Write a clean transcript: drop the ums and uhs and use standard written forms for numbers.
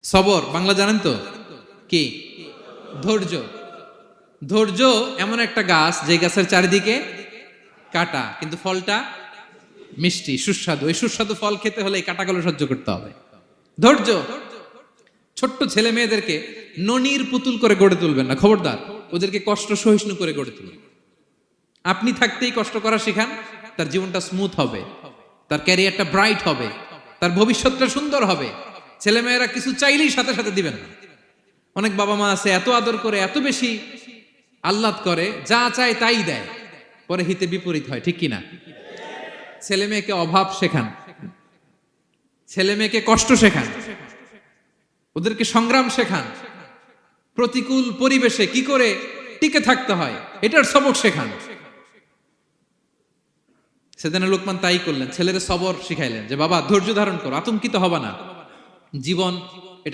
সবর বাংলা জানেন তো কি? ধৈর্য। ধৈর্য এমন একটা গাছ যে গাছের চারিদিকে কাটা, কিন্তু ফলটা মিষ্টি সুস্বাদু। এই সুস্বাদু ফল খেতে হলে এই কাটাগুলো সহ্য করতে হবে। ধৈর্য। ছোট্ট ছেলে মেয়েদেরকে ননির পুতুল করে গড়ে তুলবেন না, খবরদার। ওদেরকে কষ্ট সহিষ্ণু করে গড়ে তুলবেন। আপনি থাকতেই কষ্ট করা শিখান, তার জীবনটা স্মুথ হবে, তার ক্যারিয়ারটা ব্রাইট হবে, তার ভবিষ্যৎটা সুন্দর হবে। ছেলেমেয়েরা কিছু চাইলেই সাথে সাথে দিবেন না। অনেক বাবা মা আছে এত আদর করে, এত বেশি আহ্লাদ করে, যা চায় তাই দেয়, পরে হিতে বিপরীত হয়, ঠিক কিনা? ছেলে মেয়েকে অভাব শেখান, ছেলে মেয়েকে কষ্ট শেখান, ওদেরকে সংগ্রাম শেখান, প্রতিকূল পরিবেশে কি করে টিকে থাকতে হয় এটার সবক শেখান। সেদিন লোকমান তাই করলেন, ছেলের সবর শিখাইলেন যে বাবা ধৈর্য ধারণ করো, আতঙ্কিত হবা না, জীবন